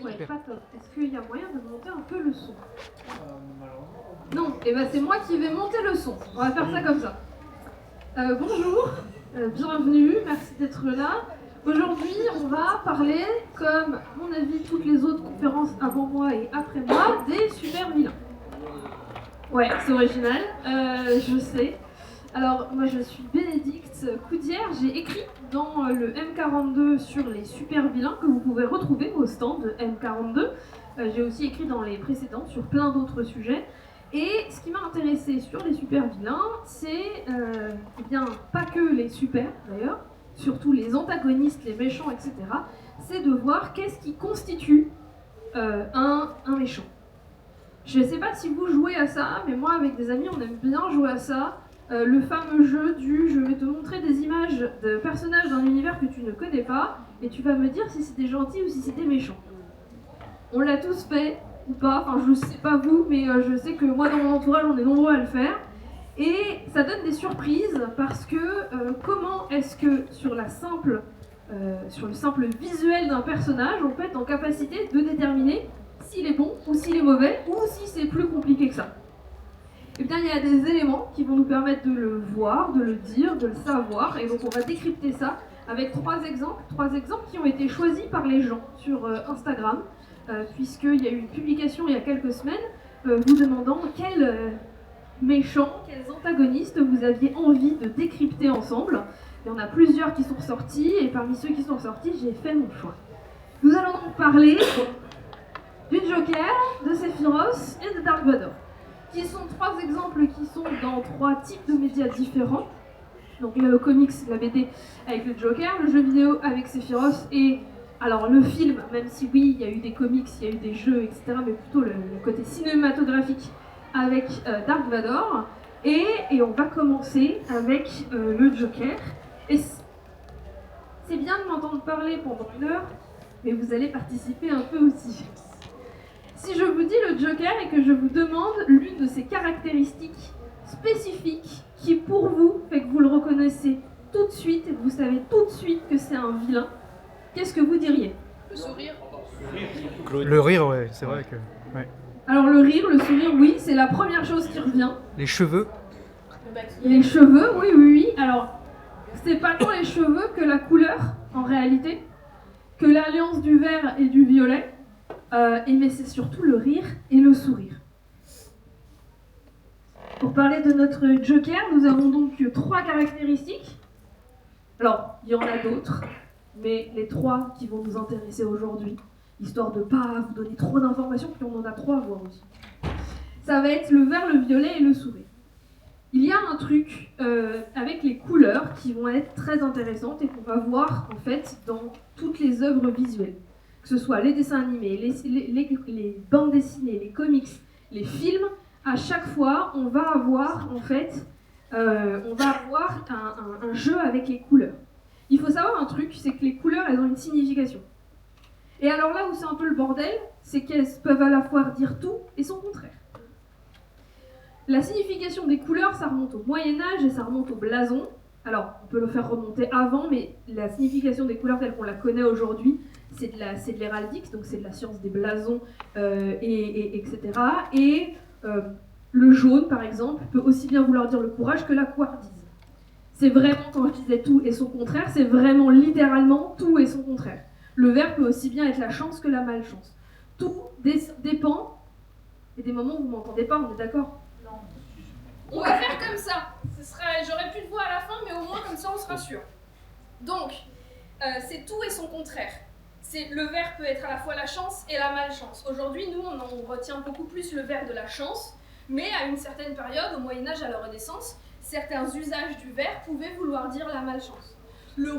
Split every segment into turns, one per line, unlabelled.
Ouais,
Super.
pas top. Est-ce qu'il y a moyen de monter un peu le son? Non, et ben c'est moi qui vais monter le son. On va faire ça comme ça. Bonjour, bienvenue, merci d'être là. Aujourd'hui, on va parler, comme à mon avis toutes les autres conférences avant moi et après moi, des super vilains. Ouais, c'est original, je sais. Alors, moi je suis Bénédicte Coudière, j'ai écrit dans le M42 sur les super vilains que vous pouvez retrouver au stand de M42. J'ai aussi écrit dans les précédents sur plein d'autres sujets. Et ce qui m'a intéressé sur les super vilains, c'est eh bien pas que les super d'ailleurs, surtout les antagonistes, les méchants, etc. C'est de voir qu'est-ce qui constitue un méchant. Je sais pas si vous jouez à ça, mais moi avec des amis on aime bien jouer à ça. Le fameux jeu du je vais te montrer des images de personnages d'un univers que tu ne connais pas et tu vas me dire si c'est des gentils ou si c'est des méchants. On l'a tous fait ou pas, enfin je sais pas vous, mais je sais que moi dans mon entourage on est nombreux à le faire. Et ça donne des surprises parce que comment est-ce que sur le simple visuel d'un personnage on peut être en capacité de déterminer s'il est bon ou s'il est mauvais ou si c'est plus compliqué que ça. Eh bien, il y a des éléments qui vont nous permettre de le voir, de le dire, de le savoir, et donc on va décrypter ça avec trois exemples qui ont été choisis par les gens sur Instagram, puisqu'il y a eu une publication il y a quelques semaines vous demandant quels méchants, quels antagonistes vous aviez envie de décrypter ensemble. Il y en a plusieurs qui sont ressortis, et parmi ceux qui sont ressortis, j'ai fait mon choix. Nous allons donc parler du Joker, de Sephiroth et de Dark Vador, qui sont trois exemples qui sont dans trois types de médias différents. Donc le comics, la BD avec le Joker, le jeu vidéo avec Sephiroth et alors le film, même si oui, il y a eu des comics, il y a eu des jeux, etc., mais plutôt le côté cinématographique avec Dark Vador. Et on va commencer avec le Joker. Et c'est bien de m'entendre parler pendant une heure, mais vous allez participer un peu aussi. Si je vous dis le Joker et que je vous demande l'une de ses caractéristiques spécifiques qui pour vous fait que vous le reconnaissez tout de suite et que vous savez tout de suite que c'est un vilain, qu'est-ce que vous diriez?
Le sourire.
Le rire, ouais, c'est vrai que. Ouais.
Alors le rire, le sourire, oui, c'est la première chose qui revient.
Les cheveux.
Le maquillage.
Les cheveux, oui, oui, oui. Alors, c'est pas tant les cheveux que la couleur, en réalité, que l'alliance du vert et du violet. Mais c'est surtout le rire et le sourire. Pour parler de notre Joker, nous avons donc trois caractéristiques. Alors, il y en a d'autres, mais les trois qui vont nous intéresser aujourd'hui, histoire de ne pas vous donner trop d'informations, puis on en a trois à voir aussi. Ça va être le vert, le violet et le sourire. Il y a un truc avec les couleurs qui vont être très intéressantes et qu'on va voir en fait dans toutes les œuvres visuelles. Que ce soit les dessins animés, les bandes dessinées, les comics, les films, à chaque fois, on va avoir en fait, un jeu avec les couleurs. Il faut savoir un truc, c'est que les couleurs, elles ont une signification. Et alors là où c'est un peu le bordel, c'est qu'elles peuvent à la fois dire tout et son contraire. La signification des couleurs, ça remonte au Moyen-Âge et ça remonte au blason. Alors, on peut le faire remonter avant, mais la signification des couleurs telle qu'on la connaît aujourd'hui, c'est de l'héraldique, donc c'est de la science des blasons, etc. Et le jaune, par exemple, peut aussi bien vouloir dire le courage que la couardise. C'est vraiment, quand je disais tout et son contraire, c'est vraiment littéralement tout et son contraire. Le vert peut aussi bien être la chance que la malchance. Tout dépend, et des moments où vous m'entendez pas, on est d'accord?
On va faire comme ça. J'aurais plus de voix à la fin, mais au moins comme ça on sera sûr. Donc, c'est tout et son contraire. Le vert peut être à la fois la chance et la malchance. Aujourd'hui, nous, on retient beaucoup plus le vert de la chance, mais à une certaine période, au Moyen-Âge, à la Renaissance, certains usages du vert pouvaient vouloir dire la malchance. Le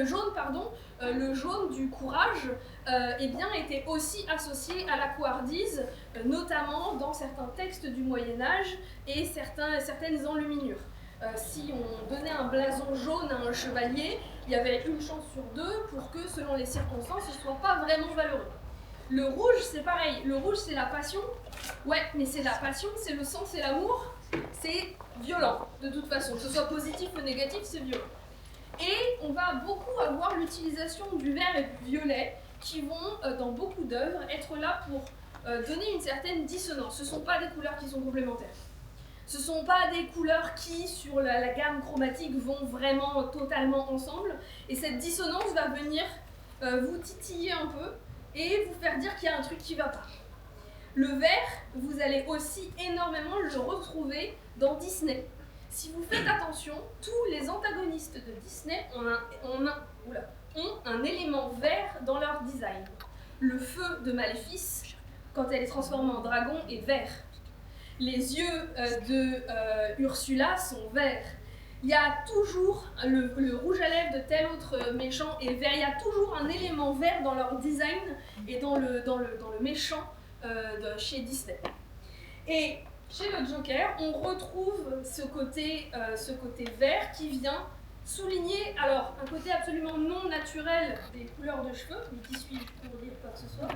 jaune du courage, était aussi associé à la couardise, notamment dans certains textes du Moyen-Âge et certaines enluminures. Si on donnait un blason jaune à un chevalier, il y avait une chance sur deux pour que, selon les circonstances, il ne soit pas vraiment valeureux. Le rouge, c'est pareil. Le rouge, c'est la passion. Ouais, mais c'est la passion, c'est le sang, c'est l'amour. C'est violent, de toute façon. Que ce soit positif ou négatif, c'est violent. Et on va beaucoup avoir l'utilisation du vert et du violet, qui vont, dans beaucoup d'œuvres, être là pour donner une certaine dissonance. Ce ne sont pas des couleurs qui sont complémentaires. Ce ne sont pas des couleurs qui, sur la gamme chromatique, vont vraiment totalement ensemble. Et cette dissonance va venir vous titiller un peu et vous faire dire qu'il y a un truc qui ne va pas. Le vert, vous allez aussi énormément le retrouver dans Disney. Si vous faites attention, tous les antagonistes de Disney ont un élément vert dans leur design. Le feu de Maléfice, quand elle est transformée en dragon, est vert. Les yeux de Ursula sont verts. Il y a toujours le rouge à lèvres de tel autre méchant est vert. Il y a toujours un élément vert dans leur design et dans le méchant chez Disney. Et chez le Joker, on retrouve ce côté vert qui vient souligner alors un côté absolument non naturel des couleurs de cheveux, mais qui suit pour dire quoi que ce soit,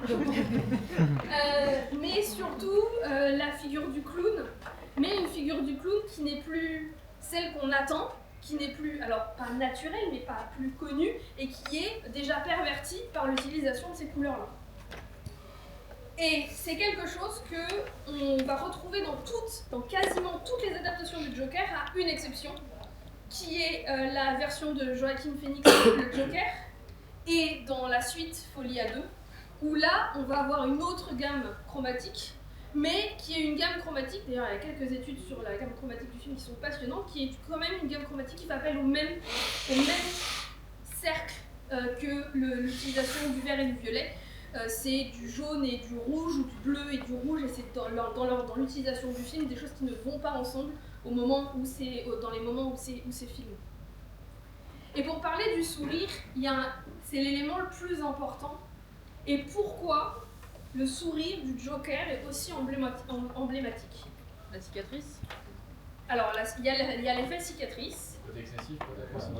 mais surtout la figure du clown, mais une figure du clown qui n'est plus celle qu'on attend, qui n'est plus, alors pas naturelle, mais pas plus connue, et qui est déjà pervertie par l'utilisation de ces couleurs-là. Et c'est quelque chose qu'on va retrouver dans quasiment toutes les adaptations du Joker, à une exception, qui est la version de Joaquin Phoenix, le Joker, et dans la suite Folia 2, où là, on va avoir une autre gamme chromatique, mais qui est une gamme chromatique, d'ailleurs il y a quelques études sur la gamme chromatique du film qui sont passionnantes, qui est quand même une gamme chromatique qui s'appelle au même cercle que l'utilisation du vert et du violet. C'est du jaune et du rouge, ou du bleu et du rouge, et c'est dans l'utilisation du film des choses qui ne vont pas ensemble dans les moments où c'est filmé. Et pour parler du sourire, c'est l'élément le plus important. Et pourquoi le sourire du Joker est aussi emblématique.
La cicatrice?
Alors, il y a l'effet cicatrice.
Le côté excessif, peut-être.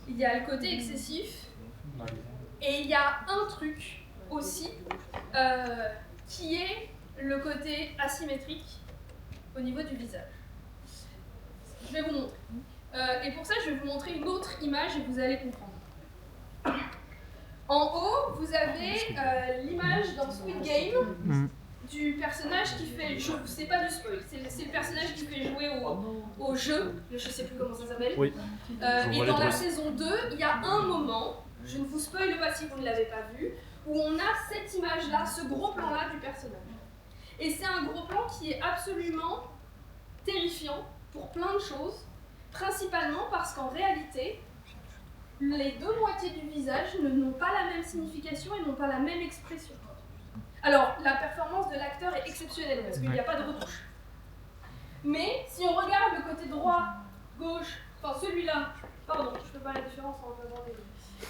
Il y a le côté excessif. Et il y a un truc aussi qui est le côté asymétrique au niveau du visage. Je vais vous montrer. Et pour ça, je vais vous montrer une autre image et vous allez comprendre. En haut, vous avez l'image dans Squid Game du personnage qui fait... C'est pas du spoil, c'est le personnage qui fait jouer au jeu, je sais plus comment ça s'appelle.
Oui.
Et dans la saison 2, il y a un moment, je ne vous spoile pas si vous ne l'avez pas vu, où on a cette image-là, ce gros plan-là du personnage. Et c'est un gros plan qui est absolument terrifiant pour plein de choses, principalement parce qu'en réalité, les deux moitiés du visage n'ont pas la même signification et n'ont pas la même expression. Alors, la performance de l'acteur est exceptionnelle parce qu'il n'y a pas de retouche. Mais si on regarde le côté droit, gauche, enfin celui-là, pardon, je ne fais pas la différence en regardant les...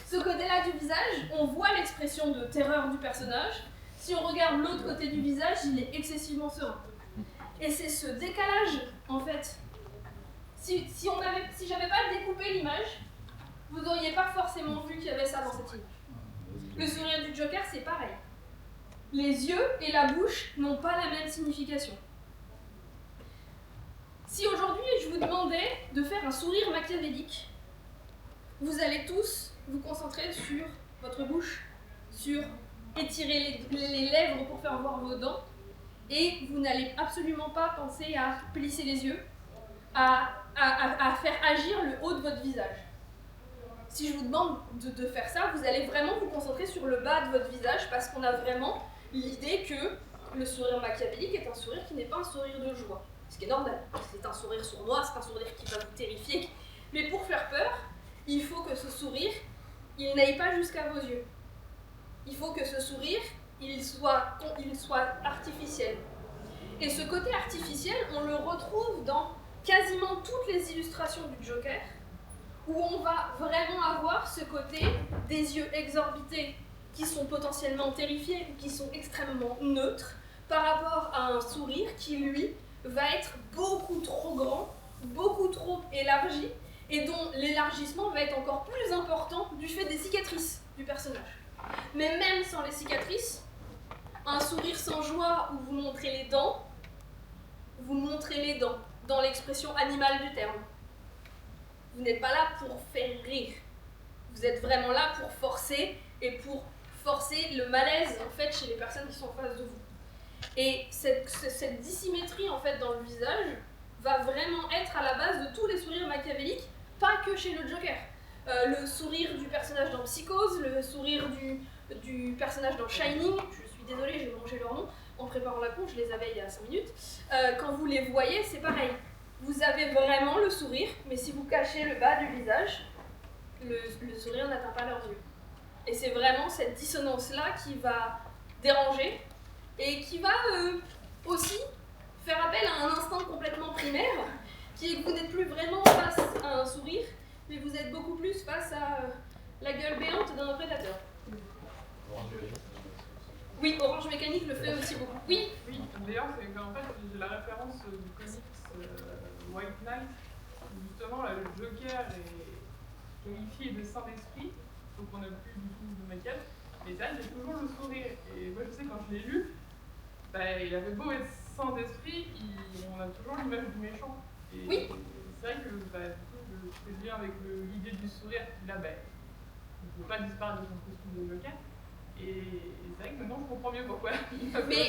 Ce côté-là du visage, on voit l'expression de terreur du personnage. Si on regarde l'autre côté du visage, il est excessivement serein. Et c'est ce décalage, en fait. Si j'avais pas découpé l'image, vous n'auriez pas forcément vu qu'il y avait ça dans cette image. Le sourire du Joker, c'est pareil. Les yeux et la bouche n'ont pas la même signification. Si aujourd'hui je vous demandais de faire un sourire machiavélique, vous allez tous vous concentrer sur votre bouche, sur étirer les lèvres pour faire voir vos dents, et vous n'allez absolument pas penser à plisser les yeux, à faire agir le haut de votre visage. Si je vous demande de faire ça, vous allez vraiment vous concentrer sur le bas de votre visage parce qu'on a vraiment l'idée que le sourire machiavélique est un sourire qui n'est pas un sourire de joie. Ce qui est normal, c'est un sourire sournois, c'est un sourire qui va vous terrifier. Mais pour faire peur, il faut que ce sourire, il n'aille pas jusqu'à vos yeux. Il faut que ce sourire, il soit artificiel. Et ce côté artificiel, on le retrouve dans quasiment toutes les illustrations du Joker, où on va vraiment avoir ce côté des yeux exorbités qui sont potentiellement terrifiés ou qui sont extrêmement neutres par rapport à un sourire qui, lui, va être beaucoup trop grand, beaucoup trop élargi et dont l'élargissement va être encore plus important du fait des cicatrices du personnage. Mais même sans les cicatrices, un sourire sans joie où vous montrez les dents dans l'expression animale du terme. Vous n'êtes pas là pour faire rire. Vous êtes vraiment là pour forcer et pour forcer le malaise en fait chez les personnes qui sont en face de vous. Et cette dissymétrie en fait dans le visage va vraiment être à la base de tous les sourires machiavéliques, pas que chez le Joker. Le sourire du personnage dans Psychose, le sourire du personnage dans Shining, je suis désolée, j'ai mangé leur nom en préparant la conf, je les avais il y a 5 minutes. Quand vous les voyez, c'est pareil. Vous avez vraiment le sourire, mais si vous cachez le bas du visage, le sourire n'atteint pas leurs yeux. Et c'est vraiment cette dissonance-là qui va déranger et qui va aussi faire appel à un instinct complètement primaire, qui est que vous n'êtes plus vraiment face à un sourire, mais vous êtes beaucoup plus face à la gueule béante d'un prédateur. Oui, Orange Mécanique le fait aussi beaucoup. Oui.
Oui, d'ailleurs, c'est qu'en fait, j'ai la référence du comics White Knight, où justement le Joker est qualifié de saint d'esprit, donc on n'a plus du tout de maquillage, mais ça, j'ai toujours le sourire. Et moi, je sais, quand je l'ai lu, bah, il avait beau être saint d'esprit, on a toujours l'image du méchant. Et
oui.
C'est vrai que bah, du coup, je fais bien avec l'idée du sourire, qui là, bah, il ne peut pas disparaître de son costume de Joker. Et c'est vrai que maintenant je comprends mieux pourquoi.
Mais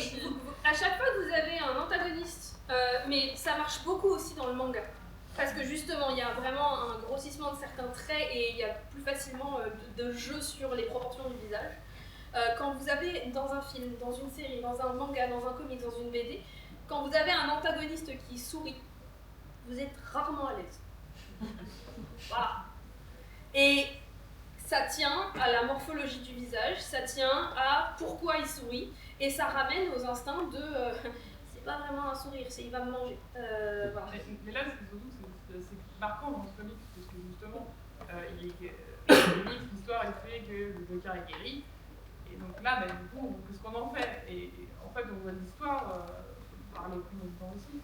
à chaque fois que vous avez un antagoniste, mais ça marche beaucoup aussi dans le manga. Parce que justement, il y a vraiment un grossissement de certains traits et il y a plus facilement de jeu sur les proportions du visage. Quand vous avez dans un film, dans une série, dans un manga, dans un comic, dans une BD, quand vous avez un antagoniste qui sourit, vous êtes rarement à l'aise. Voilà. Et ça tient à la morphologie du visage, ça tient à pourquoi il sourit, et ça ramène aux instincts de c'est pas vraiment un sourire, c'est il va me manger. Voilà.
Mais là, c'est marquant dans ce comic, parce que justement, l'histoire est fait que le Joker est guéri, et donc là, bah, du coup, qu'est-ce qu'on en fait? Et en fait, on voit l'histoire par le plus longtemps aussi.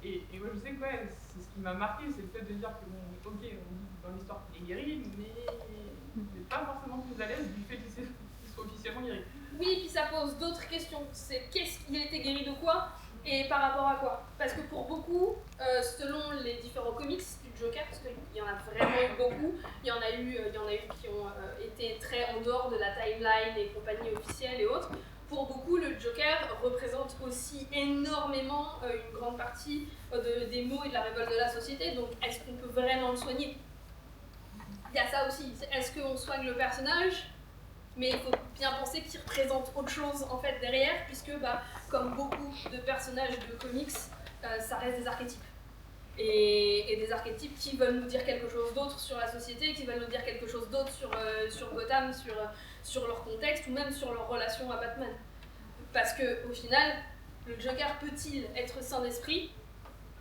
Et moi, je sais que ouais, c'est ce qui m'a marqué, c'est le fait de dire que, bon, ok, on dit dans l'histoire qu'il est guéri, mais il n'est pas forcément plus à l'aise du fait qu'il soit officiellement guéri.
Oui, puis ça pose d'autres questions. C'est qu'est-ce qu'il a été guéri de quoi et par rapport à quoi? Parce que pour beaucoup, selon les différents comics du Joker, parce qu'il y en a vraiment eu beaucoup, il y en a eu qui ont été très en dehors de la timeline et compagnie officielle et autres. Pour beaucoup, le Joker représente aussi énormément une grande partie des maux et de la révolte de la société. Donc, est-ce qu'on peut vraiment le soigner? Il y a ça aussi. Est-ce qu'on soigne le personnage? Mais il faut bien penser qu'il représente autre chose en fait derrière, puisque bah, comme beaucoup de personnages de comics, ça reste des archétypes. Et des archétypes qui veulent nous dire quelque chose d'autre sur la société, qui veulent nous dire quelque chose d'autre sur Gotham, sur leur contexte ou même sur leur relation à Batman. Parce qu'au final, le Joker peut-il être saint d'esprit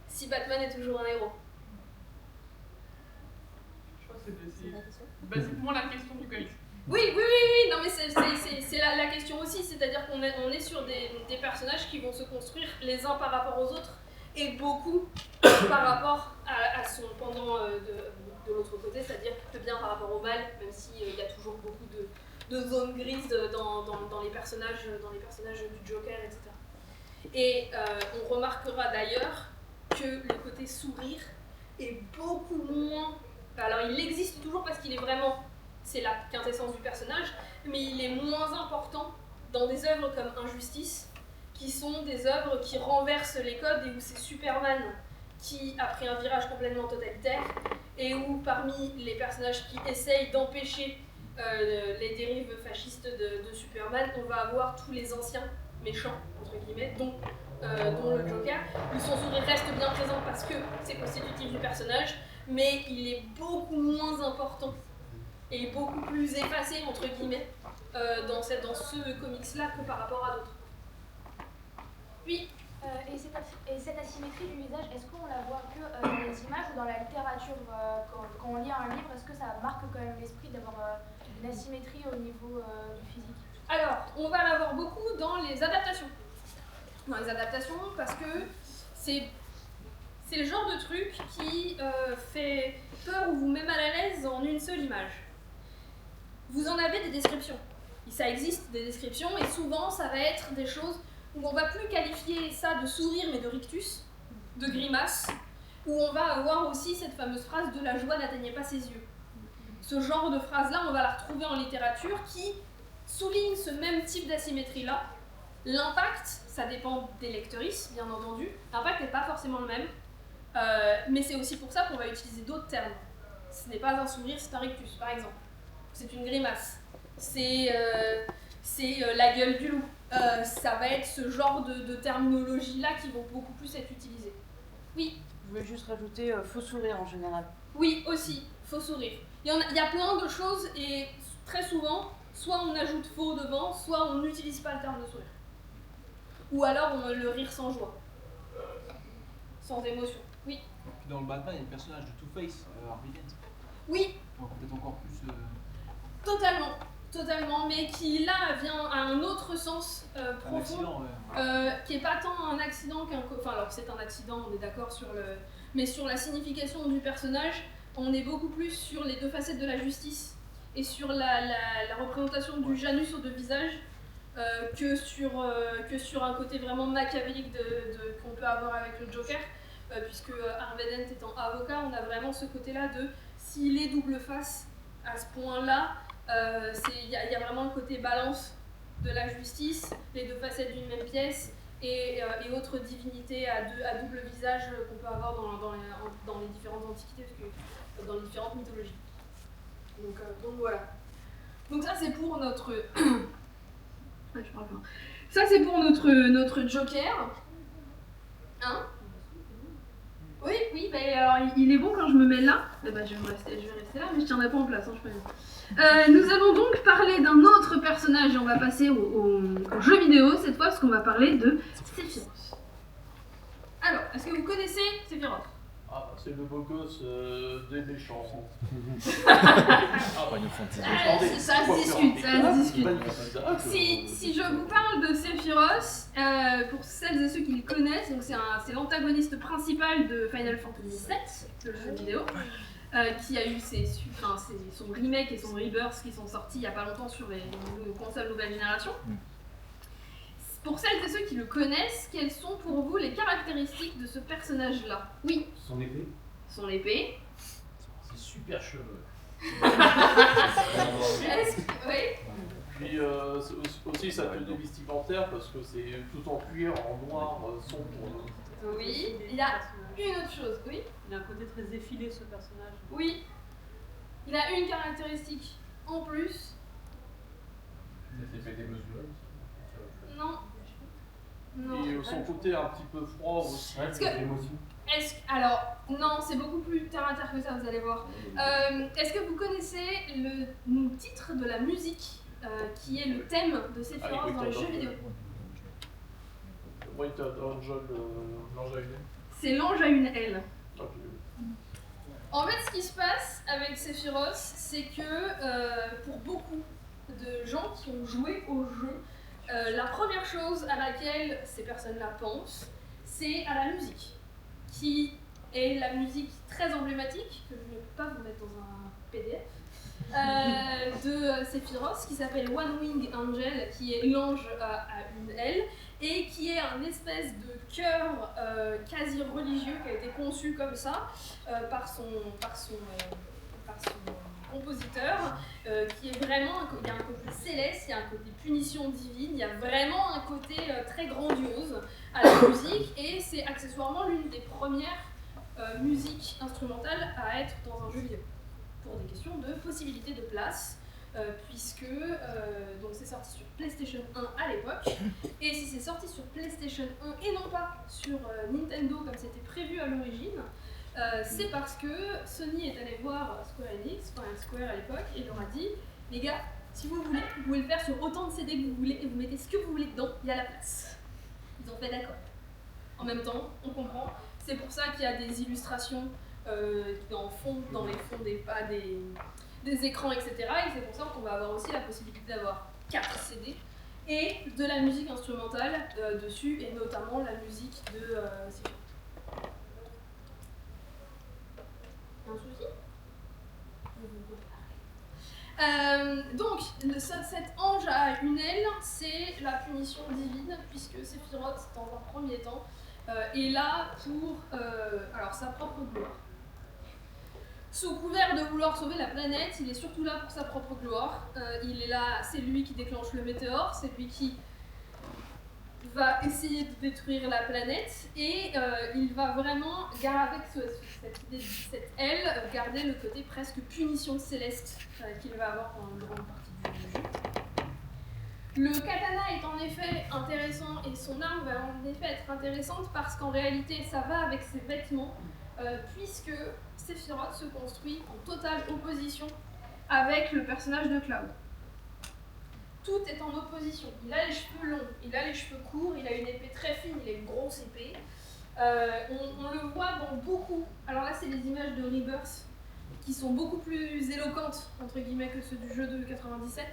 si Batman est toujours un héros?
Je crois que c'est basiquement la question du comics.
Oui, non mais c'est la question aussi, c'est-à-dire qu'on est sur des personnages qui vont se construire les uns par rapport aux autres et beaucoup par rapport à son pendant de l'autre côté, c'est-à-dire le bien par rapport au mal, même s'il y a toujours beaucoup de zones grises dans les personnages du Joker, etc. Et on remarquera d'ailleurs que le côté sourire est beaucoup moins... Alors il existe toujours parce qu'il est vraiment... C'est la quintessence du personnage, mais il est moins important dans des œuvres comme Injustice, qui sont des œuvres qui renversent les codes et où c'est Superman qui a pris un virage complètement totalitaire et où parmi les personnages qui essayent d'empêcher les dérives fascistes de Superman, on va avoir tous les anciens méchants, entre guillemets, dont le Joker, où son sourire reste bien présent parce que c'est constitutif du personnage, mais il est beaucoup moins important et beaucoup plus effacé, entre guillemets, dans ce comics-là que par rapport à d'autres. Oui.
Et cette asymétrie du visage, est-ce qu'on la voit que dans les images ou dans la littérature quand on lit un livre, est-ce que ça marque quand même l'esprit d'avoir une asymétrie au niveau du physique?
Alors, on va l'avoir beaucoup dans les adaptations. Dans les adaptations, parce que c'est le genre de truc qui fait peur ou vous met mal à l'aise en une seule image. Vous en avez des descriptions. Ça existe des descriptions et souvent ça va être des choses où on va plus qualifier ça de sourire mais de rictus, de grimace, où on va avoir aussi cette fameuse phrase de la joie n'atteignait pas ses yeux. ce genre de phrase-là, on va la retrouver en littérature qui souligne ce même type d'asymétrie-là. L'impact, ça dépend des lectrices, bien entendu. L'impact n'est pas forcément le même, mais c'est aussi pour ça qu'on va utiliser d'autres termes. Ce n'est pas un sourire, c'est un rictus, par exemple. C'est une grimace. C'est la gueule du loup. Ça va être ce genre de terminologie-là qui vont beaucoup plus être utilisées. Oui.
Je voulais juste rajouter faux sourire en général.
Oui, aussi, faux sourire. Il y a plein de choses et très souvent, soit on ajoute faux devant, soit on n'utilise pas le terme de sourire. Ou alors on le rire sans joie. Sans émotion. Oui.
Dans le Batman, il y a le personnage de Two-Face, Harvey Dent.
Oui.
Donc peut-être encore plus...
Totalement, mais qui là vient à un autre sens profond,
accident, ouais.
qui est pas tant un accident qu'un... Enfin alors c'est un accident, on est d'accord sur le... Mais sur la signification du personnage, on est beaucoup plus sur les deux facettes de la justice et sur la représentation du Janus au deux visages que sur un côté vraiment machiavélique qu'on peut avoir avec le Joker, puisque Harvey Dent étant avocat, on a vraiment ce côté-là de s'il est double face à ce point-là, il y a vraiment le côté balance de la justice, les deux facettes d'une même pièce et autres divinités à double visage qu'on peut avoir dans les différentes antiquités, dans les différentes mythologies. Donc voilà. Donc ça c'est pour notre... Ça c'est pour notre Joker. Hein? Oui, bah, alors il est bon quand je me mets là. Eh ben, je vais rester là, mais je tiendrai pas en place, hein, je préviens. Nous allons donc parler d'un autre personnage et on va passer au jeu vidéo cette fois parce qu'on va parler de Sephiroth. Alors, est-ce que vous connaissez Sephiroth?
Ah, c'est le beau gosse des méchants.
Final Fantasy.
Ça se discute. Si je vous parle de Sephiroth, pour celles et ceux qui le connaissent, donc c'est l'antagoniste principal de Final Fantasy VII, le jeu vidéo, qui a eu son remake et son rebirth qui sont sortis il n'y a pas longtemps sur les consoles nouvelle génération. Pour celles et ceux qui le connaissent, quelles sont pour vous les caractéristiques de ce personnage-là? Oui.
Son épée.
Son épée.
C'est super cheveux.
Oui.
Puis aussi sa tenue vestimentaire parce que c'est tout en cuir, en noir, sombre.
Oui. Il y a une autre chose. Oui.
Il a un côté très effilé ce personnage.
Oui. Il a une caractéristique en plus.
Il a fait démesuré.
Non.
Et son côté un petit peu froid aussi.
Alors, non, c'est beaucoup plus terre à terre que ça, vous allez voir. Est-ce que vous connaissez le titre de la musique qui est le thème de Sephiroth dans les jeux vidéo?
White Angel, l'ange à une aile.
C'est l'ange à une aile.
Ok.
En fait, ce qui se passe avec Sephiroth, c'est que pour beaucoup de gens qui ont joué au jeu, la première chose à laquelle ces personnes-là pensent, c'est à la musique, qui est la musique très emblématique, que je ne peux pas vous mettre dans un PDF, de Sephiroth, qui s'appelle One Wing Angel, qui est l'ange à une aile, et qui est un espèce de chœur quasi religieux qui a été conçu comme ça par son compositeur, qui est vraiment, il y a un côté céleste, il y a un côté punition divine, il y a vraiment un côté très grandiose à la musique, et c'est accessoirement l'une des premières musiques instrumentales à être dans un jeu vidéo, pour des questions de possibilité de place, puisque donc c'est sorti sur PlayStation 1 à l'époque, et si c'est sorti sur PlayStation 1 et non pas sur Nintendo comme c'était prévu à l'origine, c'est parce que Sony est allé voir Square Enix, enfin Square à l'époque, et leur a dit « Les gars, si vous voulez, vous pouvez le faire sur autant de CD que vous voulez, et vous mettez ce que vous voulez dedans, il y a la place. » Ils ont fait d'accord. En même temps, on comprend, c'est pour ça qu'il y a des illustrations en fond, dans les fonds des écrans, etc. Et c'est pour ça qu'on va avoir aussi la possibilité d'avoir 4 CD et de la musique instrumentale dessus, et notamment la musique de Sephiroth. Un souci? Donc, cet ange à une aile, c'est la punition divine, puisque Sephiroth, dans un premier temps, est là pour alors, sa propre gloire. Sous couvert de vouloir sauver la planète, il est surtout là pour sa propre gloire. Il est là, c'est lui qui déclenche le météore, c'est lui qui va essayer de détruire la planète et il va vraiment, avec cette idée, cette aile, garder le côté presque punition céleste qu'il va avoir pendant une grande partie du jeu. Le katana est en effet intéressant et son arme va en effet être intéressante parce qu'en réalité ça va avec ses vêtements puisque Sephiroth se construit en totale opposition avec le personnage de Cloud. Tout est en opposition. Il a les cheveux longs, il a les cheveux courts, il a une épée très fine, il a une grosse épée. On le voit dans beaucoup. Alors là, c'est les images de Rebirth qui sont beaucoup plus éloquentes entre guillemets que ceux du jeu de 97.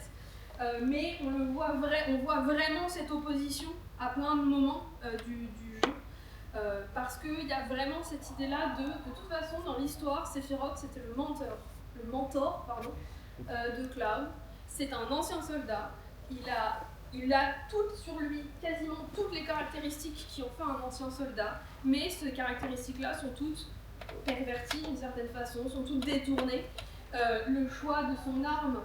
Mais on voit vraiment cette opposition à plein de moments du jeu. Parce qu'il y a vraiment cette idée-là de toute façon, dans l'histoire, Sephiroth, c'était le mentor de Cloud. C'est un ancien soldat. Il a toutes sur lui, quasiment toutes les caractéristiques qui ont fait un ancien soldat, mais ces caractéristiques-là sont toutes perverties d'une certaine façon, sont toutes détournées. Le choix de son arme,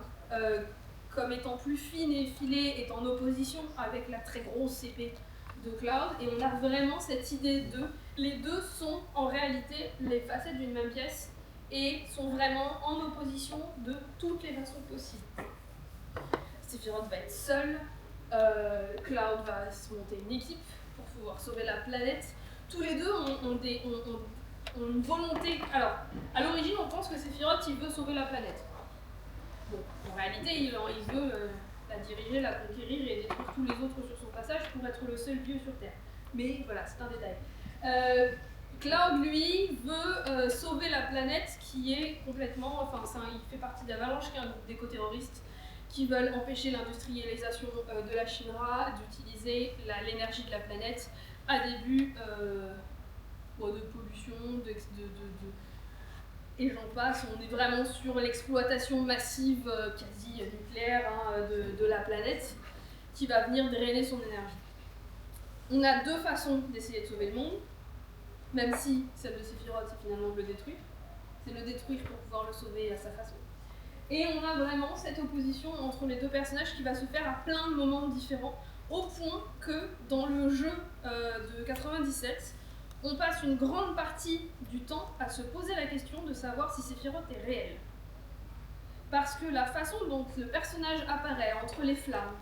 comme étant plus fine et filée, est en opposition avec la très grosse épée de Cloud, et on a vraiment cette idée de... Les deux sont en réalité les facettes d'une même pièce, et sont vraiment en opposition de toutes les façons possibles. Sephiroth va être seul, Cloud va se monter une équipe pour pouvoir sauver la planète. Tous les deux ont une volonté. Alors, à l'origine, on pense que Sephiroth, il veut sauver la planète. Bon, en réalité, il veut la diriger, la conquérir et détruire tous les autres sur son passage pour être le seul dieu sur Terre. Mais voilà, c'est un détail. Cloud, lui, veut sauver la planète qui est complètement... il fait partie d'Avalanche, qui est un groupe d'éco-terroristes qui veulent empêcher l'industrialisation de la Shinra d'utiliser l'énergie de la planète à des buts de pollution, et j'en passe. On est vraiment sur l'exploitation massive, quasi nucléaire, de la planète, qui va venir drainer son énergie. On a deux façons d'essayer de sauver le monde, même si celle de Sephiroth, c'est finalement de le détruire. C'est le détruire pour pouvoir le sauver à sa façon. Et on a vraiment cette opposition entre les deux personnages qui va se faire à plein de moments différents, au point que dans le jeu de 97, on passe une grande partie du temps à se poser la question de savoir si Sephiroth est réel. Parce que la façon dont le personnage apparaît entre les flammes,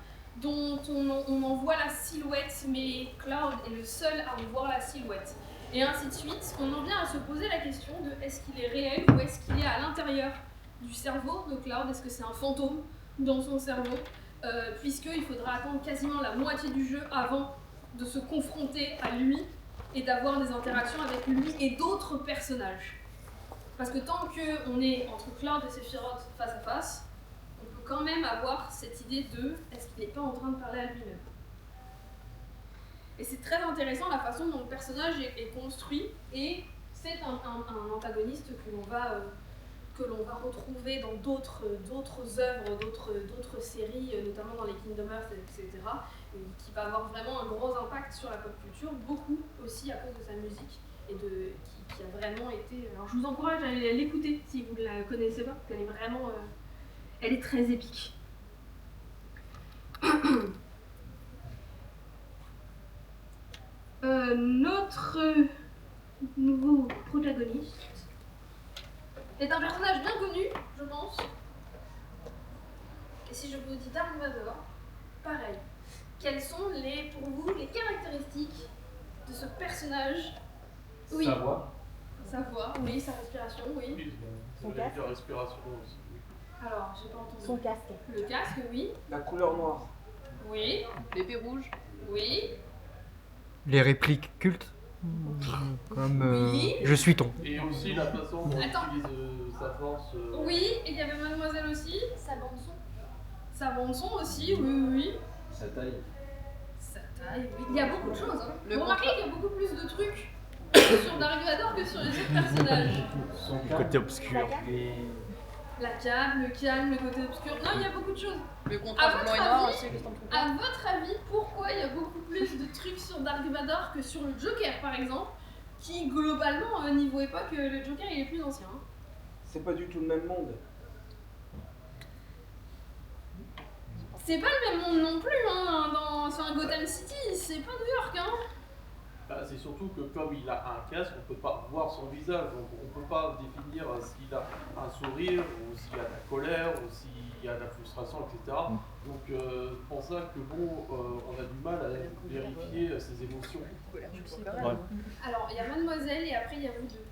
dont on en voit la silhouette, mais Cloud est le seul à en voir la silhouette, et ainsi de suite, on en vient à se poser la question de est-ce qu'il est réel ou est-ce qu'il est à l'intérieur du cerveau de Cloud, est-ce que c'est un fantôme dans son cerveau, puisqu'il faudra attendre quasiment la moitié du jeu avant de se confronter à lui et d'avoir des interactions avec lui et d'autres personnages. Parce que tant qu'on est entre Cloud et Sephiroth face à face, on peut quand même avoir cette idée de est-ce qu'il n'est pas en train de parler à lui-même. Et c'est très intéressant la façon dont le personnage est construit, et c'est un antagoniste que l'on va retrouver dans d'autres œuvres, d'autres séries, notamment dans les Kingdom Hearts, etc., et qui va avoir vraiment un gros impact sur la pop culture, beaucoup aussi à cause de sa musique, et qui a vraiment été... Alors je vous encourage à aller l'écouter si vous ne la connaissez pas, parce qu'elle est vraiment... elle est très épique. Notre nouveau protagoniste est un personnage bien connu, je pense. Et si je vous dis Dark Vador, pareil. Quelles sont pour vous les caractéristiques de ce personnage? Oui.
Sa voix.
Sa voix, oui, sa respiration, oui.
Oui,
Son
la
casque.
respiration aussi. Oui.
Alors, j'ai pas entendu.
Son casque.
Le casque, oui.
La couleur noire.
Oui.
L'épée rouge.
Oui.
Les répliques cultes. Comme
Oui.
je suis ton.
Et aussi la façon dont il
Attends.
utilise sa force.
Oui, et il y avait Mademoiselle aussi.
Sa bande-son.
Sa bande-son aussi, oui.
Sa taille.
Sa taille, oui. Il y a beaucoup de choses. Hein.
Le
Vous remarquez qu'il y a beaucoup plus de trucs sur Dark Vador que sur les autres personnages.
Son
Côté obscur.
La calme, le calme, le côté obscur. Non, il y a beaucoup de choses.
Le
À
contraste
votre
blanc et noir
avis,
aussi, que je trouve
À votre avis, pourquoi il y a beaucoup plus de trucs sur Dark Vador que sur le Joker, par exemple, qui globalement, niveau époque, le Joker il est plus ancien. Hein.
C'est pas du tout le même monde.
C'est pas le même monde non plus, hein, dans Gotham City, c'est pas New York, hein.
Bah, c'est surtout que comme il a un casque, on peut pas voir son visage, donc on peut pas définir s'il a un sourire, ou s'il y a de la colère, ou s'il y a de la frustration, etc. Donc c'est pour ça que bon, on a du mal à vérifier ses émotions.
Alors, il y a Mademoiselle et après il y a vous deux.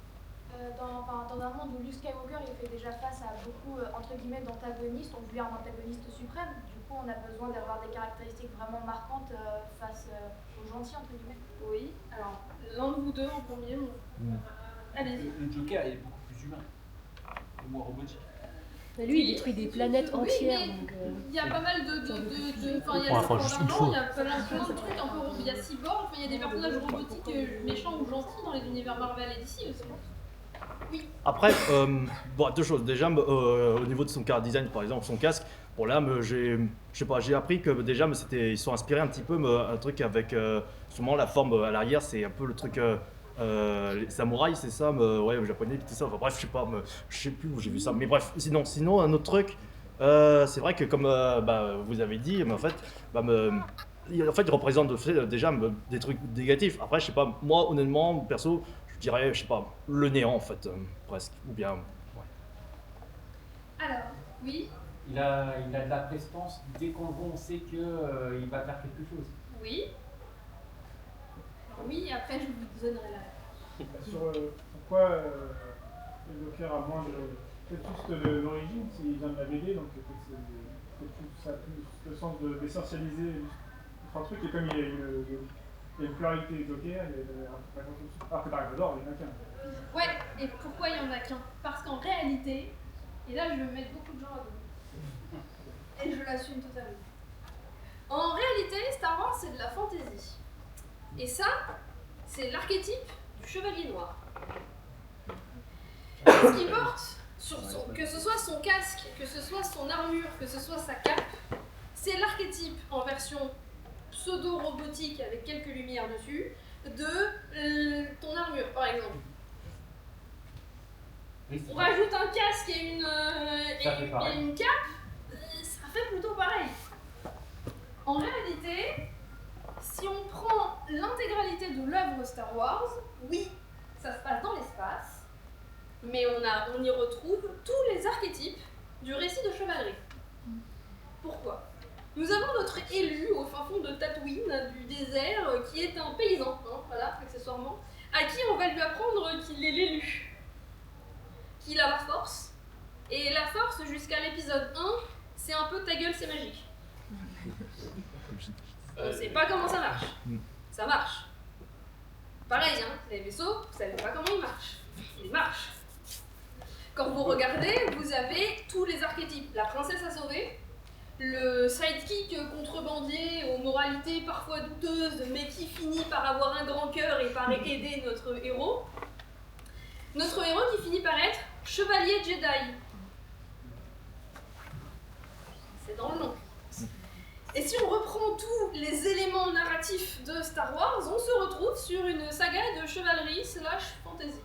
Dans un monde où Luke Skywalker il fait déjà face à beaucoup entre guillemets d'antagonistes, on lui un antagoniste suprême, du coup on a besoin d'avoir des caractéristiques vraiment marquantes face aux gentils entre guillemets.
Oui, alors l'un de vous deux en premier. Allez-y.
Le Joker il est beaucoup plus humain, et moins robotique.
Mais lui, il détruit des planètes entières.
Oui,
Donc,
il y a pas mal de enfin, il y a
enfin, juste une fois.
il y a plein de trucs un peu il y a Cyborg, enfin, il y a des personnages robotiques méchants ou gentils dans les univers Marvel et DC aussi. Oui.
Après, bon, deux choses. Déjà, au niveau de son car design, par exemple, son casque, bon là, je sais pas, j'ai appris que déjà, ils sont inspirés un petit peu, un truc avec sûrement la forme à l'arrière, c'est un peu le truc les samouraïs, c'est ça, ouais, les japonais, tout ça. Enfin bref, je sais plus où j'ai vu ça. Mais bref, sinon un autre truc, c'est vrai que comme vous avez dit, mais en fait, il représente déjà des trucs négatifs. Après, je sais pas, moi honnêtement, perso, je dirais, je sais pas, le néant en fait, presque, ou bien. Ouais.
Alors, oui.
Il a de la prestance. Dès qu'on le voit, on sait qu'il va faire quelque chose.
Oui. Oui, après je vous donnerai la réponse.
Sur pourquoi le Joker a moins de. Peut-être juste l'origine, s'il vient de la BD, donc ça a plus le sens d'essentialiser un truc, et comme il y a une pluralité de Joker, il y a interprétation dessus. Alors que Dark Vador, il n'y en a qu'un.
Ouais, et pourquoi il n'y en a qu'un? Parce qu'en réalité, et là je vais mettre beaucoup de gens à dos, et je l'assume totalement. En réalité, Star Wars c'est de la fantasy. Et ça, c'est l'archétype du chevalier noir. Ce qu'il porte, que ce soit son casque, que ce soit son armure, que ce soit sa cape, c'est l'archétype en version pseudo-robotique avec quelques lumières dessus de ton armure, par exemple. On rajoute un casque et une cape, ça fait plutôt pareil. En réalité, si on prend l'intégralité de l'œuvre Star Wars, oui, ça se passe dans l'espace, mais on y retrouve tous les archétypes du récit de chevalerie. Pourquoi? Nous avons notre élu au fin fond de Tatooine, du désert, qui est un paysan, hein, voilà, accessoirement, à qui on va lui apprendre qu'il est l'élu, qu'il a la force, et la force jusqu'à l'épisode 1, c'est un peu ta gueule, c'est magique. On sait pas comment ça marche. Ça marche. Pareil, hein, les vaisseaux, vous savez pas comment ils marchent. Ils marchent. Quand vous regardez, vous avez tous les archétypes. La princesse à sauver, le sidekick contrebandier aux moralités parfois douteuses, mais qui finit par avoir un grand cœur et par aider notre héros. Notre héros qui finit par être chevalier Jedi. C'est dans le nom. Et si on reprend tous les éléments narratifs de Star Wars, on se retrouve sur une saga de chevalerie / fantasy,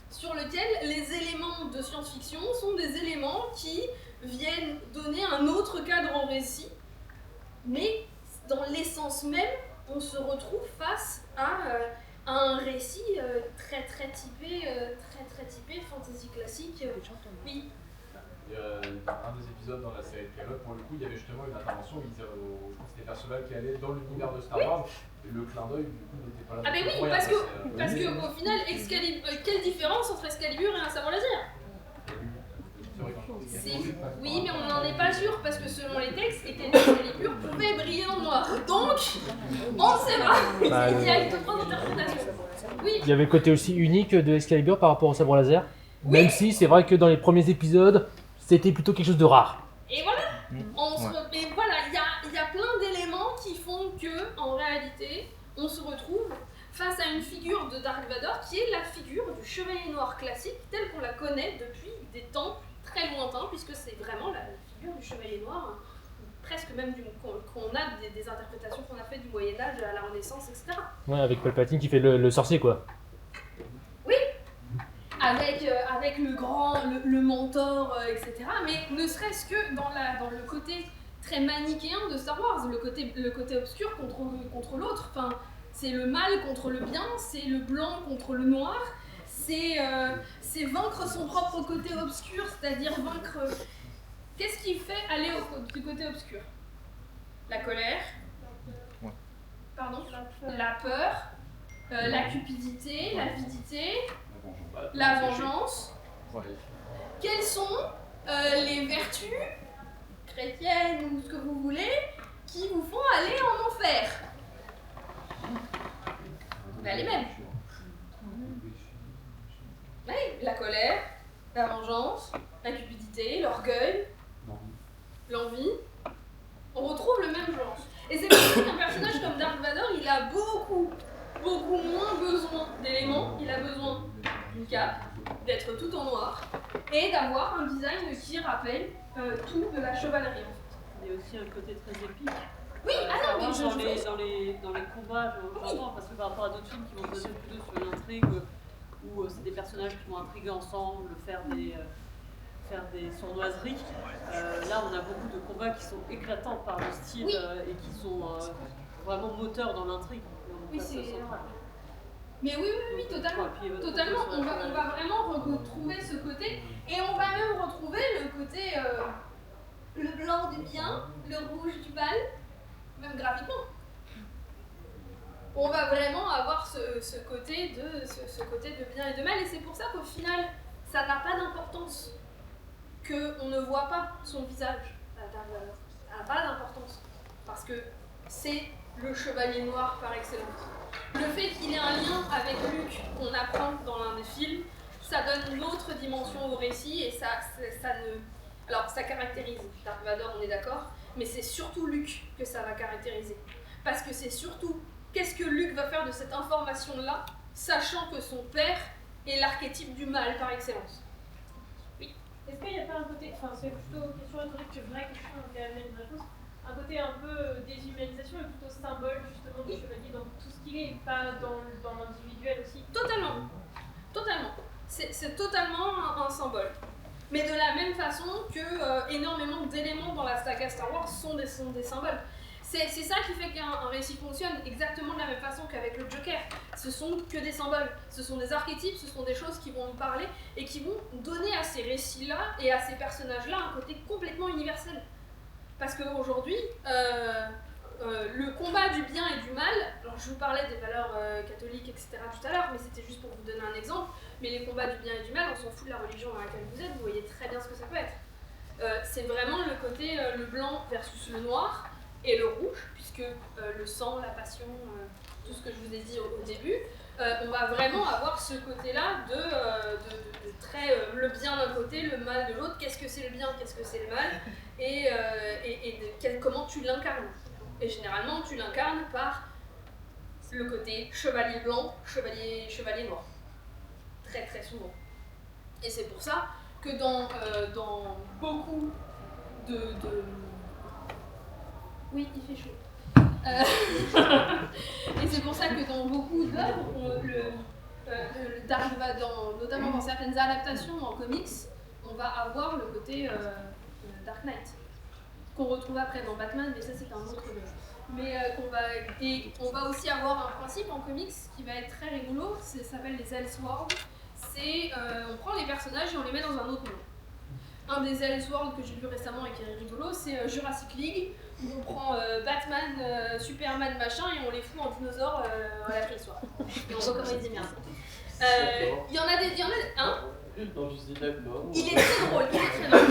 sur lequel les éléments de science-fiction sont des éléments qui viennent donner un autre cadre au récit, mais dans l'essence même, on se retrouve face à un récit très typé fantasy classique. Oui.
Un des épisodes dans la série Pilote, pour le coup, il y avait justement une intervention où je crois que c'était Perceval qui allait dans l'univers de Star Wars, et le clin d'œil, du coup, n'était pas là.
Ah, mais oui, parce que au final, quelle différence entre Excalibur et un sabre laser? Oui, mais on n'en est pas sûr, parce que selon les textes, Excalibur pouvait briller dans le noir. Donc, on ne sait pas. Il y a une autre interprétation. Oui.
Il y avait le côté aussi unique de Excalibur par rapport au sabre laser, même si c'est vrai que dans les premiers épisodes, c'était plutôt quelque chose de rare.
Et voilà, mais voilà, il y a plein d'éléments qui font que, en réalité, on se retrouve face à une figure de Dark Vador qui est la figure du chevalier noir classique, telle qu'on la connaît depuis des temps très lointains, puisque c'est vraiment la figure du chevalier noir, presque même qu'on a des interprétations qu'on a fait du Moyen-Âge à la Renaissance, etc.
Ouais, avec Palpatine qui fait le sorcier, quoi.
Oui. avec le grand, le mentor, etc. Mais ne serait-ce que dans le côté très manichéen de Star Wars, le côté obscur contre l'autre. Enfin, c'est le mal contre le bien, c'est le blanc contre le noir, c'est vaincre son propre côté obscur, c'est-à-dire vaincre... Qu'est-ce qui fait aller du côté obscur? La colère, pardon, la peur, la cupidité, l'avidité, la vengeance. Quelles sont les vertus chrétiennes ou ce que vous voulez qui vous font aller en enfer? Ben, les mêmes. Oui, la colère, la vengeance, la cupidité, l'orgueil, l'envie. On retrouve le même genre. Et c'est pour ça qu'un personnage comme Dark Vador, il a beaucoup moins besoin d'éléments. Il a besoin d'une cape, d'être tout en noir et d'avoir un design qui rappelle tout de la chevalerie.
Il y a aussi un côté très épique.
Oui,
dans les combats, j'entends, parce que par rapport à d'autres films qui vont se baser plutôt sur une intrigue où c'est des personnages qui vont intriguer ensemble, faire des sournoiseries. Là, on a beaucoup de combats qui sont éclatants par le style et qui sont vraiment moteurs dans l'intrigue.
Oui, c'est... Mais oui, totalement. Totalement. On va vraiment retrouver ce côté, et on va même retrouver le côté le blanc du bien, le rouge du mal, même graphiquement. On va vraiment avoir ce côté de bien et de mal, et c'est pour ça qu'au final, ça n'a pas d'importance qu'on ne voit pas son visage à Dark Vador. Ça n'a pas d'importance, parce que c'est le chevalier noir par excellence. Le fait qu'il ait un lien avec Luke, qu'on apprend dans l'un des films, ça donne une autre dimension au récit, et ça caractérise Dark Vador, on est d'accord, mais c'est surtout Luke que ça va caractériser. Parce que c'est surtout qu'est-ce que Luke va faire de cette information-là, sachant que son père est l'archétype du mal par excellence. Oui.
Est-ce qu'il n'y a pas un côté, enfin c'est plutôt une question rhétorique que vraie question, donc elle amène une réponse, un côté un peu déshumanisation et plutôt symbole justement du chevalier dans tout ce qu'il est, et pas dans l'individuel aussi?
Totalement. C'est totalement un symbole. Mais de la même façon que énormément d'éléments dans la saga Star Wars sont des symboles. C'est ça qui fait qu'un récit fonctionne exactement de la même façon qu'avec le Joker. Ce sont que des symboles, ce sont des archétypes, ce sont des choses qui vont nous parler et qui vont donner à ces récits-là et à ces personnages-là un côté complètement universel. Parce qu'aujourd'hui, le combat du bien et du mal, alors je vous parlais des valeurs catholiques, etc. tout à l'heure, mais c'était juste pour vous donner un exemple, mais les combats du bien et du mal, on s'en fout de la religion dans laquelle vous êtes, vous voyez très bien ce que ça peut être. C'est vraiment le côté le blanc versus le noir, et le rouge, puisque le sang, la passion, tout ce que je vous ai dit au début, on va vraiment avoir ce côté-là de très le bien d'un côté, le mal de l'autre, qu'est-ce que c'est le bien, qu'est-ce que c'est le mal, et comment tu l'incarnes. Et généralement, tu l'incarnes par le côté chevalier blanc, chevalier noir. Très très souvent. Et c'est pour ça que dans beaucoup de... Oui, il fait chaud. Et c'est pour ça que dans beaucoup d'œuvres, le Dark Vador, notamment dans certaines adaptations en comics, on va avoir le côté Dark Knight, qu'on retrouve après dans Batman, mais ça c'est un autre jeu. Mais on va aussi avoir un principe en comics qui va être très rigolo, ça s'appelle les Elseworlds. C'est on prend les personnages et on les met dans un autre monde. Un des Elseworlds que j'ai lu récemment et qui est rigolo, c'est Jurassic League, où on prend Batman, Superman, machin, et on les fout en dinosaures à la préhistoire. Et on voit comment ils émergent. Il y en a un.
Non, je suis d'accord.
Il est très drôle,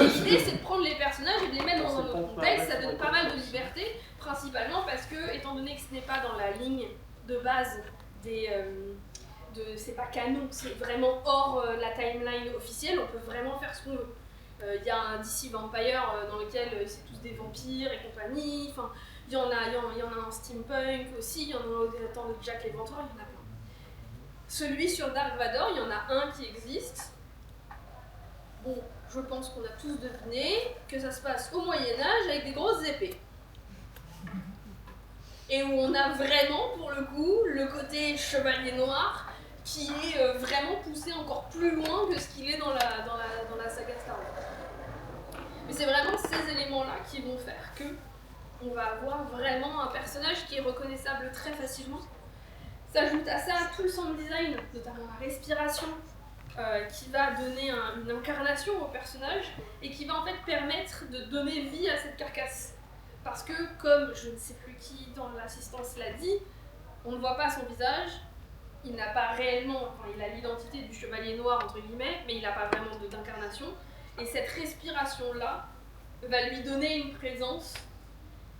Et l'idée, c'est de prendre les personnages et de les mettre dans un autre contexte. Ça donne pas mal de liberté, principalement parce que, étant donné que ce n'est pas dans la ligne de base c'est pas canon, c'est vraiment hors la timeline officielle, on peut vraiment faire ce qu'on veut. Il y a un DC Vampire dans lequel c'est tous des vampires et compagnie, enfin, il y en a un steampunk aussi, il y en a un temps de Jack l'Éventreur, il y en a plein. Celui sur Dark Vador, il y en a un qui existe. Bon, je pense qu'on a tous deviné que ça se passe au Moyen-Âge avec des grosses épées. Et où on a vraiment, pour le coup, le côté chevalier noir qui est vraiment poussé encore plus loin que ce qu'il est dans la saga Star Wars. Mais c'est vraiment ces éléments-là qui vont faire que on va avoir vraiment un personnage qui est reconnaissable très facilement. S'ajoute à ça tout le sound design, notamment la respiration, qui va donner une incarnation au personnage et qui va en fait permettre de donner vie à cette carcasse. Parce que, comme je ne sais plus qui dans l'assistance l'a dit, on ne voit pas son visage, il n'a pas réellement, enfin il a l'identité du chevalier noir entre guillemets, mais il n'a pas vraiment d'incarnation. Et cette respiration-là va lui donner une présence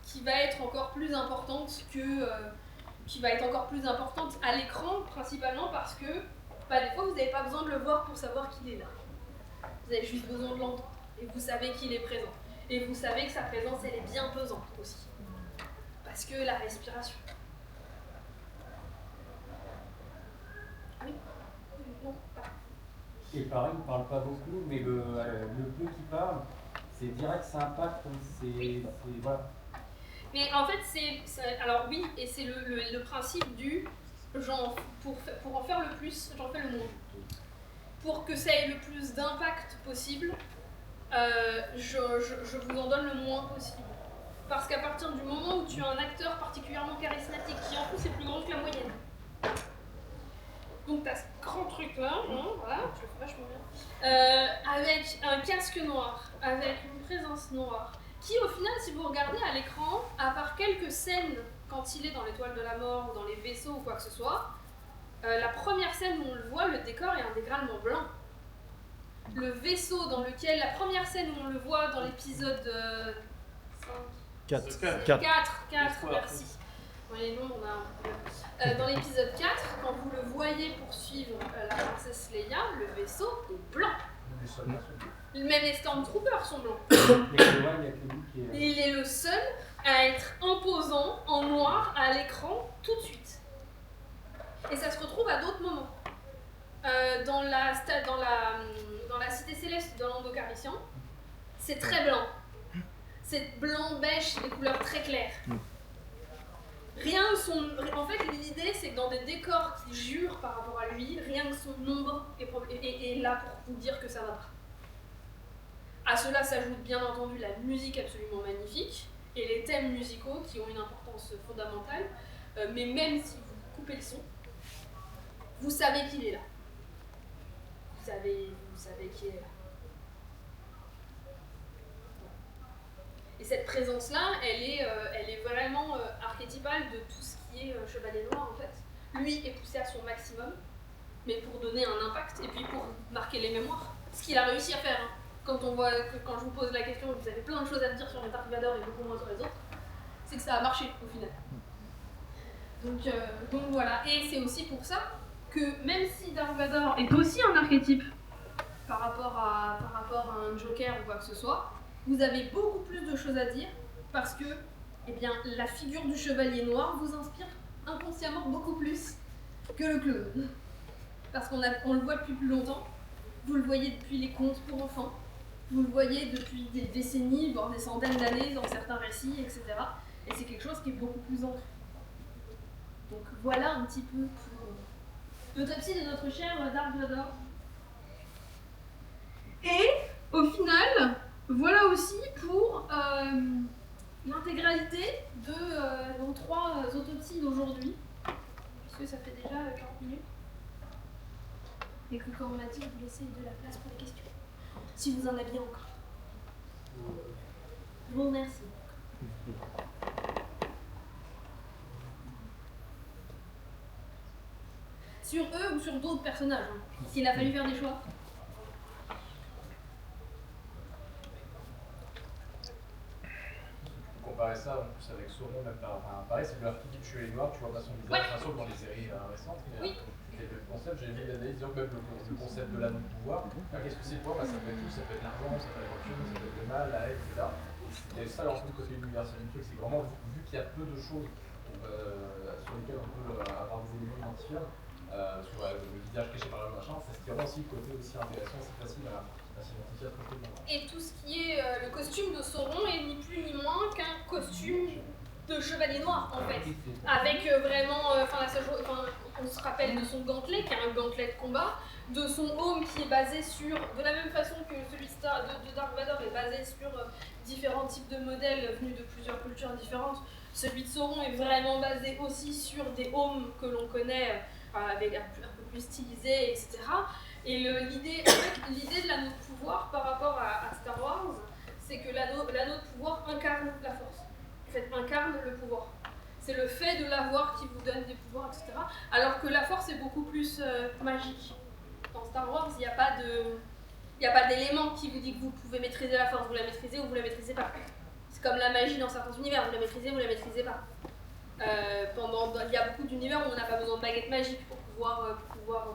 qui va être encore plus importante à l'écran, principalement parce que des fois vous n'avez pas besoin de le voir pour savoir qu'il est là. Vous avez juste besoin de l'entendre et vous savez qu'il est présent. Et vous savez que sa présence elle est bien pesante aussi. Parce que la respiration. Oui. Non, pas.
Et pareil, il ne parle pas beaucoup, mais le peu qu'il parle, c'est direct, ça impacte. Voilà.
Mais en fait, alors oui, et c'est le principe du genre, pour en faire le plus, j'en fais le moins. Pour que ça ait le plus d'impact possible, je vous en donne le moins possible. Parce qu'à partir du moment où tu as un acteur particulièrement charismatique, qui en plus est plus grand que la moyenne, donc tu as ce grand truc là, voilà, je le fais vachement bien, avec un casque noir, avec une présence noire, qui au final, si vous regardez à l'écran, à part quelques scènes quand il est dans l'étoile de la mort ou dans les vaisseaux ou quoi que ce soit, la première scène où on le voit, le décor est intégralement blanc. Le vaisseau dans lequel, la première scène où on le voit dans l'épisode 4, merci. Oui, non, on a un problème. Dans l'épisode 4, quand vous le voyez poursuivre la princesse Leia, le vaisseau est blanc. Même les Stormtroopers sont blancs. Il est le seul à être imposant en noir à l'écran tout de suite. Et ça se retrouve à d'autres moments. Dans la cité céleste de Lando Calrissian, c'est très blanc. C'est blanc, beige, des couleurs très claires. En fait, l'idée, c'est que dans des décors qui jurent par rapport à lui, rien que son ombre est là pour vous dire que ça va pas. À cela s'ajoute bien entendu la musique absolument magnifique et les thèmes musicaux qui ont une importance fondamentale. Mais même si vous coupez le son, vous savez qu'il est là. Vous savez qu'il est là. Et cette présence-là, elle est vraiment archétypale de tout ce qui est Chevalier Noir en fait. Lui est poussé à son maximum, mais pour donner un impact et puis pour marquer les mémoires. Ce qu'il a réussi à faire. Hein. Quand je vous pose la question, vous avez plein de choses à me dire sur les Dark Vador et beaucoup moins sur les autres, c'est que ça a marché au final. Donc voilà. Et c'est aussi pour ça que même si Dark Vador est aussi un archétype par rapport à un Joker ou quoi que ce soit, vous avez beaucoup plus de choses à dire parce que la figure du Chevalier Noir vous inspire inconsciemment beaucoup plus que le clone. Parce qu'on le voit depuis plus longtemps, vous le voyez depuis les contes pour enfants, vous le voyez depuis des décennies, voire des centaines d'années dans certains récits, etc. Et c'est quelque chose qui est beaucoup plus ancré. Donc voilà un petit peu pour l'autopsie de notre cher Dark Vador. Et au final, voilà aussi pour l'intégralité de nos 3 autopsies d'aujourd'hui, puisque ça fait déjà 40 minutes. Et que comme on m'a dit, vous laissez de la place pour les questions, si vous en aviez encore. Je vous remercie. Sur eux ou sur d'autres personnages, hein, s'il a fallu faire des choix.
Comparer ça en plus avec Sauron, même pareil, c'est de l'archétype Chevalier Noir, tu vois pas son visage, sauf dans les séries récentes. C'est le concept, j'ai vu l'analyse disant même le concept de l'anneau de pouvoir. Qu'est-ce que c'est le pouvoir? Ça peut être tout, ça peut être l'argent, ça peut être la fortune, ça peut être le mal, la haine, etc. Et ça, alors, le côté universel du truc, c'est vraiment vu qu'il y a peu de choses sur lesquelles on peut avoir des éléments identifiables, sur le visage caché par le machin, c'est ce qui rend aussi le côté aussi intéressant, c'est facile à s'identifier à ce côté.
Et tout ce qui est le costume de Sauron est ni plus ni moins qu'un costume de chevalier noir en fait, avec vraiment, on se rappelle de son gantelet qui est un gantelet de combat, de son aume qui est basé sur, de la même façon que celui de Dark Vador est basé sur différents types de modèles venus de plusieurs cultures différentes. Celui de Sauron est vraiment basé aussi sur des aumes que l'on connaît avec un peu plus stylisés, etc. Et l'idée de l'anneau de pouvoir par rapport à Star Wars, c'est que l'anneau de pouvoir incarne la force. En fait, incarne le pouvoir. C'est le fait de l'avoir qui vous donne des pouvoirs, etc. Alors que la force est beaucoup plus magique. Dans Star Wars, il n'y a pas d'élément qui vous dit que vous pouvez maîtriser la force. Vous la maîtrisez ou vous la maîtrisez pas. C'est comme la magie dans certains univers. Vous la maîtrisez ou vous la maîtrisez pas. Il y a beaucoup d'univers où on n'a pas besoin de baguette magique pour pouvoir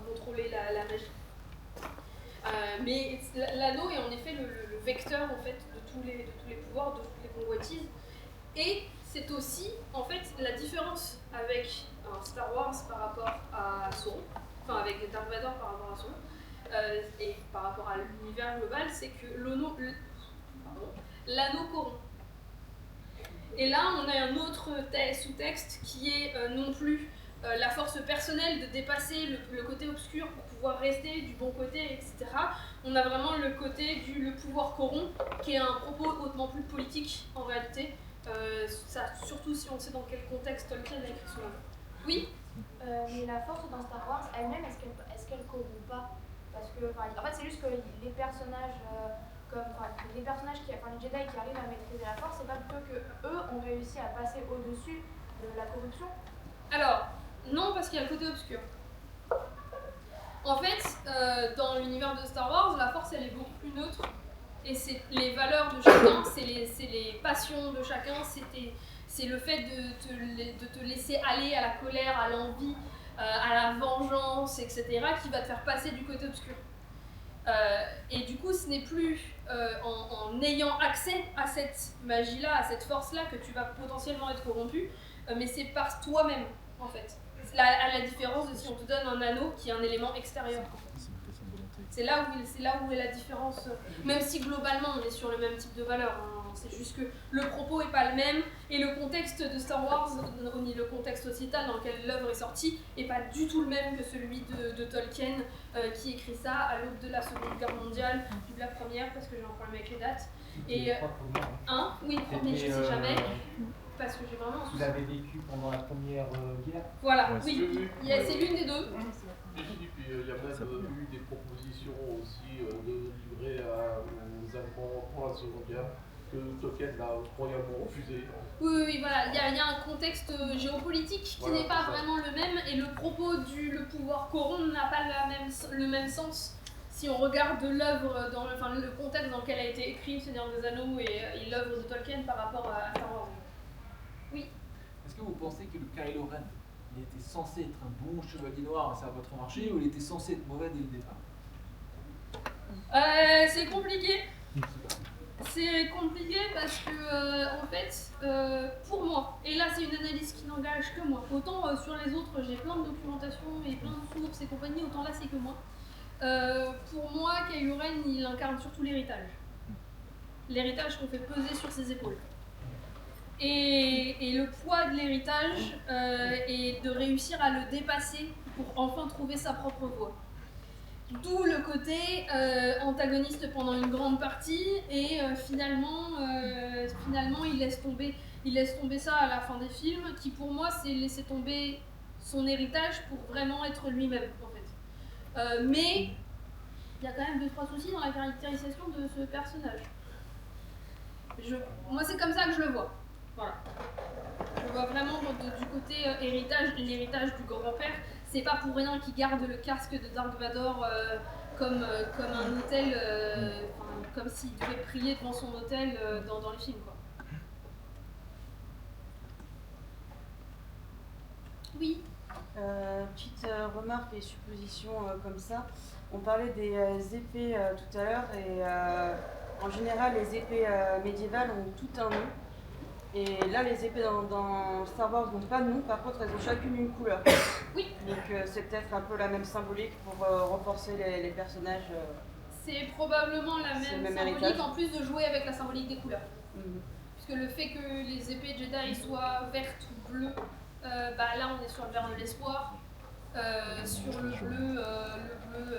contrôler la magie. Mais l'anneau est en effet le vecteur en fait, de tous les pouvoirs, de toutes les convoitises. Et c'est aussi en fait la différence avec Star Wars par rapport à Sauron, enfin avec Dark Vador par rapport à Sauron, et par rapport à l'univers global, c'est que l'anneau corrompt. Et là, on a un autre sous-texte qui est non plus la force personnelle de dépasser le côté obscur pour pouvoir rester du bon côté, etc. On a vraiment le côté le pouvoir corrompt, qui est un propos hautement plus politique en réalité, surtout si on sait dans quel contexte Tolkien a écrit son œuvre. Oui.
Mais la force dans Star Wars elle-même, est-ce qu'elle corrompt pas? Parce que, en fait, c'est juste que les personnages les Jedi qui arrivent à maîtriser la force, c'est pas plutôt que eux ont réussi à passer au-dessus de la corruption?
Alors, non, parce qu'il y a le côté obscur. En fait, dans l'univers de Star Wars, la force elle est beaucoup plus neutre. Et c'est les valeurs de chacun, c'est les passions de chacun, c'est le fait de te laisser aller à la colère, à l'envie, à la vengeance, etc. qui va te faire passer du côté obscur. Et du coup, ce n'est plus en ayant accès à cette magie-là, à cette force-là, que tu vas potentiellement être corrompu, mais c'est par toi-même, en fait. À la différence de si on te donne un anneau qui est un élément extérieur. C'est là où est la différence, même si globalement on est sur le même type de valeur. Hein. C'est juste que le propos n'est pas le même et le contexte de Star Wars, le contexte sociétal dans lequel l'œuvre est sortie, n'est pas du tout le même que celui de Tolkien qui écrit ça à l'aube de la Seconde Guerre mondiale, ou de la première, parce que j'ai un problème avec les dates. Et oui, premier, je ne sais jamais. Parce que j'ai vraiment un souci.
Vous l'avez vécu pendant la première guerre?
Voilà, oui. C'est l'une des deux.
Et puis il y a même eu des propositions aussi de livrer aux Allemands pour la Seconde Guerre que Tolkien a royalement refusé.
Oui, voilà. Il y a un contexte géopolitique qui n'est pas vraiment le même et le propos le pouvoir corrompre n'a pas le même sens. Si on regarde l'œuvre, le contexte dans lequel a été écrit Seigneur des Anneaux et l'œuvre de Tolkien par rapport à Star Wars. Oui.
Est-ce que vous pensez que le Kylo Ren, il était censé être un bon chevalier noir et ça a pas trop marché, ou il était censé être mauvais dès le départ?
C'est compliqué. C'est compliqué parce que, en fait, pour moi, et là c'est une analyse qui n'engage que moi, autant sur les autres j'ai plein de documentation et plein de sources et compagnie, autant là c'est que moi. Pour moi, Kylo Ren, il incarne surtout l'héritage. L'héritage qu'on fait peser sur ses épaules. Et le poids de l'héritage est de réussir à le dépasser pour enfin trouver sa propre voie. D'où le côté antagoniste pendant une grande partie et finalement il laisse tomber ça à la fin des films, qui pour moi c'est laisser tomber son héritage pour vraiment être lui-même en fait. Mais il y a quand même 2-3 soucis dans la caractérisation de ce personnage. Moi c'est comme ça que je le vois. Voilà. Je vois vraiment du côté l'héritage du grand-père. C'est pas pour rien qu'il garde le casque de Dark Vador comme un autel, comme s'il devait prier devant son autel dans les films, quoi. Oui.
Petite remarque et supposition comme ça. On parlait des épées tout à l'heure et en général les épées médiévales ont tout un nom. Et là, les épées dans Star Wars n'ont pas de nom, par contre, elles ont chacune une couleur.
Oui.
Donc c'est peut-être un peu la même symbolique pour renforcer les personnages.
C'est probablement la même symbolique, en plus de jouer avec la symbolique des couleurs. Parce que le fait que les épées Jedi soient vertes ou bleues, bah là on est sur le vert de l'espoir, sur le bleu de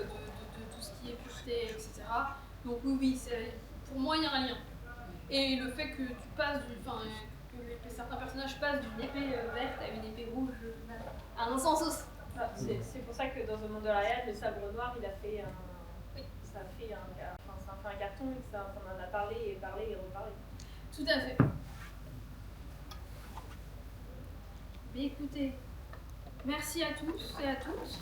tout ce qui est pureté, etc. Donc oui, pour moi il y a un lien. Et le fait que tu passes que certains personnages passent d'une épée verte à une épée rouge a un sens aussi.
Ah, c'est pour ça que dans un monde de l'Ariane, le sabre noir, il a fait ça a fait un carton et que on en a parlé et reparlé.
Tout à fait. Mais écoutez, merci à tous et à toutes.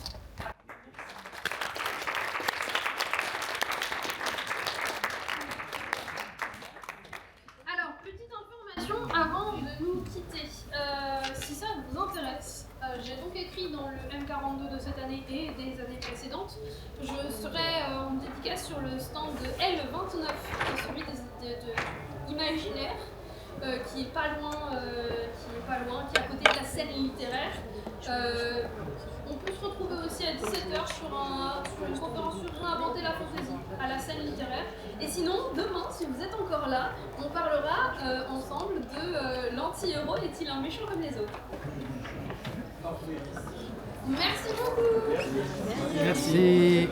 Alors, petite information avant de nous quitter. Si ça vous intéresse, j'ai donc écrit dans le M42 de cette année et des années précédentes. Je serai en dédicace sur le stand de L29, celui de Imaginaire, qui est pas loin, qui est à côté de la scène littéraire. On peut se retrouver aussi à 17h sur une conférence sur Réinventer la fantaisie à la scène littéraire. Et sinon, demain, si vous êtes encore là, on parlera ensemble de l'anti-héros est-il un méchant comme les autres. Merci beaucoup.
Merci.